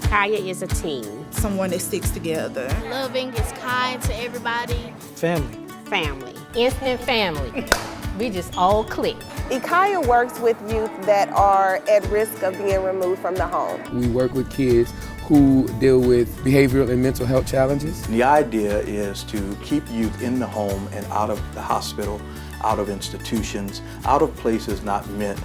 Ekhaya is a team. Someone that sticks together. Loving, is kind to everybody. Family. Family. Instant family. We just all click. Ekhaya works with youth that are at risk of being removed from the home. We work with kids who deal with behavioral and mental health challenges. The idea is to keep youth in the home and out of the hospital, out of institutions, out of places not meant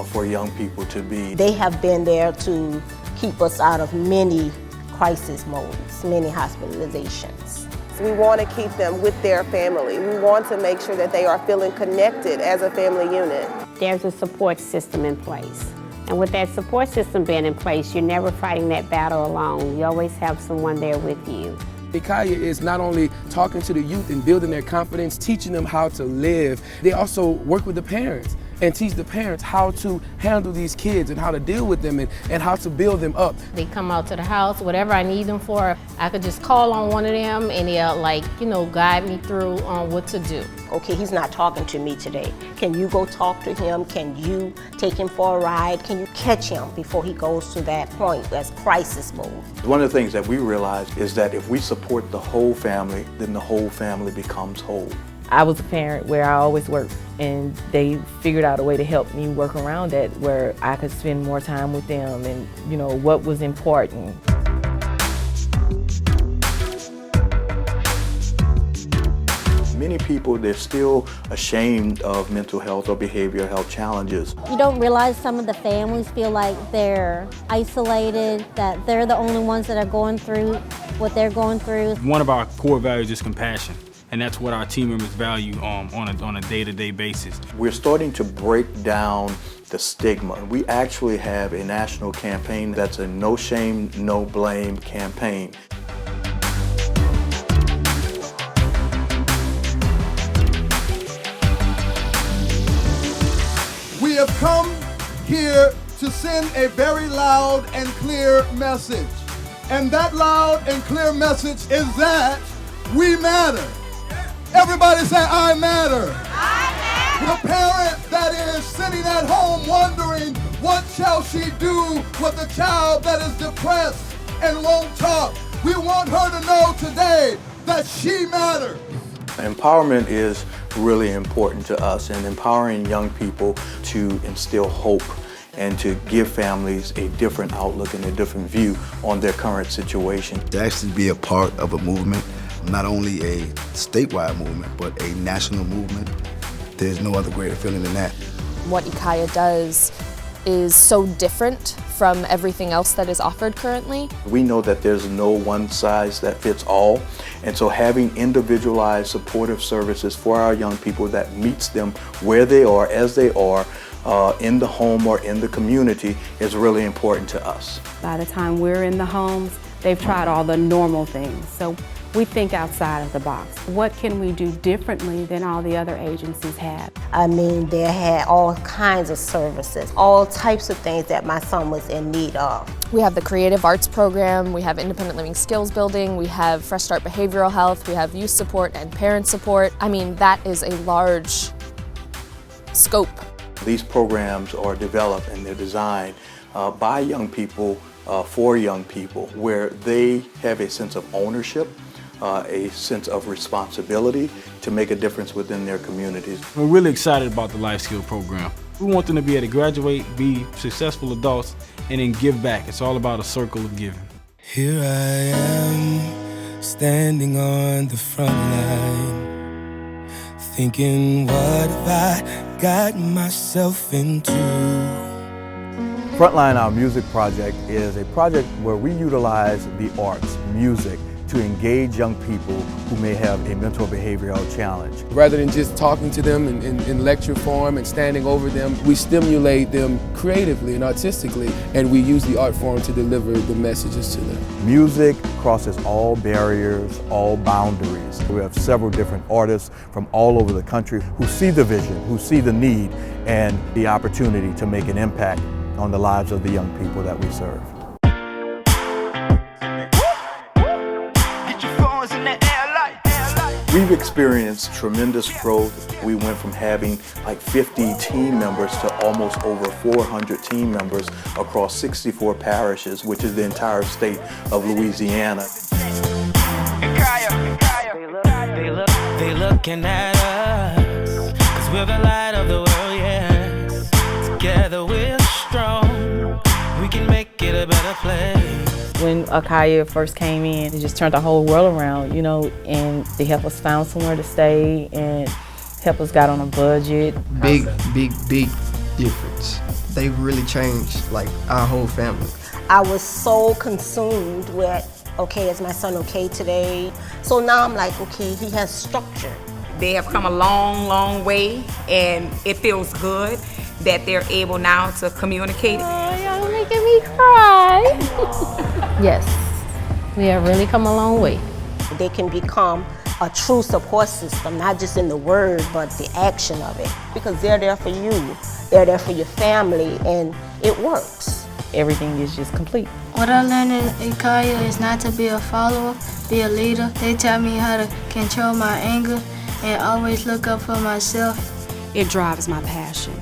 for young people to be. They have been there to keep us out of many crisis modes, many hospitalizations. We want to keep them with their family. We want to make sure that they are feeling connected as a family unit. There's a support system in place. And with that support system being in place, you're never fighting that battle alone. You always have someone there with you. Ekhaya is not only talking to the youth and building their confidence, teaching them how to live, they also work with the parents and teach the parents how to handle these kids and how to deal with them and how to build them up. They come out to the house, whatever I need them for, I could just call on one of them and they'll guide me through on what to do. Okay, he's not talking to me today. Can you go talk to him? Can you take him for a ride? Can you catch him before he goes to that point, that's crisis mode? One of the things that we realized is that if we support the whole family, then the whole family becomes whole. I was a parent where I always worked, and they figured out a way to help me work around that where I could spend more time with them and, what was important. Many people, they're still ashamed of mental health or behavioral health challenges. You don't realize some of the families feel like they're isolated, that they're the only ones that are going through what they're going through. One of our core values is compassion, and that's what our team members value on a day-to-day basis. We're starting to break down the stigma. We actually have a national campaign that's a no shame, no blame campaign. We have come here to send a very loud and clear message. And that loud and clear message is that we matter. Everybody say, I matter. I matter. The parent that is sitting at home wondering, what shall she do with a child that is depressed and won't talk? We want her to know today that she matters. Empowerment is really important to us, and empowering young people to instill hope and to give families a different outlook and a different view on their current situation. To actually be a part of a movement, not only a statewide movement, but a national movement, there's no other greater feeling than that. What Ekhaya does is so different from everything else that is offered currently. We know that there's no one size that fits all, and so having individualized supportive services for our young people that meets them where they are, as they are, in the home or in the community is really important to us. By the time we're in the homes, they've tried all the normal things. So we think outside of the box. What can we do differently than all the other agencies have? I mean, they had all kinds of services, all types of things that my son was in need of. We have the creative arts program, we have independent living skills building, we have Fresh Start behavioral health, we have youth support and parent support. I mean, that is a large scope. These programs are developed and they're designed by young people, for young people, where they have a sense of ownership, a sense of responsibility to make a difference within their communities. We're really excited about the Life Skill program. We want them to be able to graduate, be successful adults, and then give back. It's all about a circle of giving. Here I am, standing on the front line, thinking, what have I gotten myself into? Frontline, our music project, is a project where we utilize the arts, music, to engage young people who may have a mental or behavioral challenge. Rather than just talking to them in lecture form and standing over them, we stimulate them creatively and artistically, and we use the art form to deliver the messages to them. Music crosses all barriers, all boundaries. We have several different artists from all over the country who see the vision, who see the need, and the opportunity to make an impact on the lives of the young people that we serve. Get your phones in the air like We've experienced tremendous growth. We went from having like 50 team members to almost over 400 team members across 64 parishes, which is the entire state of Louisiana. They looking at us, 'cause we're the light of the world, yeah. Together we're strong, we can make it a better place. When Ekhaya first came in, it just turned the whole world around, you know, and they helped us find somewhere to stay and help us got on a budget. Big difference. They really changed, like, our whole family. I was so consumed with, okay, is my son okay today? So now I'm like, okay, he has structure. They have come a long, long way, and it feels good that they're able now to communicate. Oh, y'all making me cry. Yes, we have really come a long way. They can become a true support system, not just in the word, but the action of it. Because they're there for you, they're there for your family, and it works. Everything is just complete. What I learned in Ekhaya is not to be a follower, be a leader. They taught me how to control my anger and always look up for myself. It drives my passion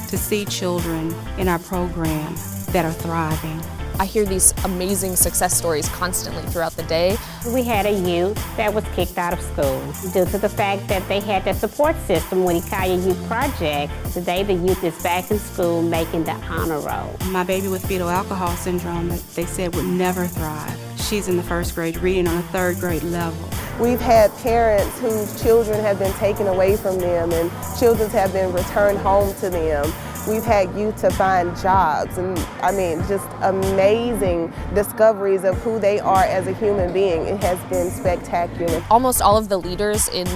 to see children in our program that are thriving. I hear these amazing success stories constantly throughout the day. We had a youth that was kicked out of school due to the fact that they had their support system with Ekhaya Youth Project. Today the youth is back in school making the honor roll. My baby with fetal alcohol syndrome that they said would never thrive. She's in the 1st grade reading on a 3rd grade level. We've had parents whose children have been taken away from them and children have been returned home to them. We've had youth to find jobs and I mean just amazing discoveries of who they are as a human being. It has been spectacular. Almost all of the leaders in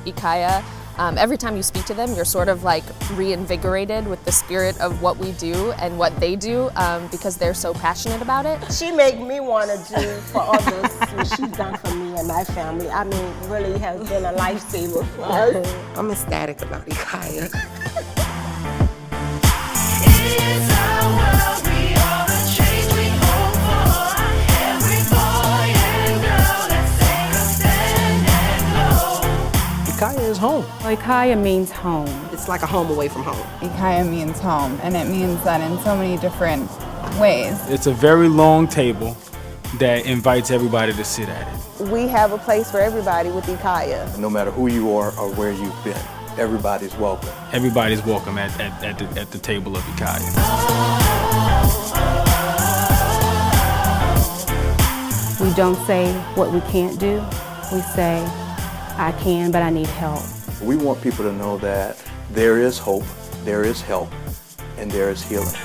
Ekhaya, every time you speak to them, you're sort of like reinvigorated with the spirit of what we do and what they do because they're so passionate about it. She make me want to do for others what she's done for me and my family. I mean, really has been a lifesaver for us. I'm ecstatic about Ekhaya. Ekhaya is home. Ekhaya means home. It's like a home away from home. Ekhaya means home, and it means that in so many different ways. It's a very long table that invites everybody to sit at it. We have a place for everybody with Ekhaya. No matter who you are or where you've been, everybody's welcome. Everybody's welcome at the table of Ekhaya. We don't say what we can't do. We say, I can, but I need help. We want people to know that there is hope, there is help, and there is healing.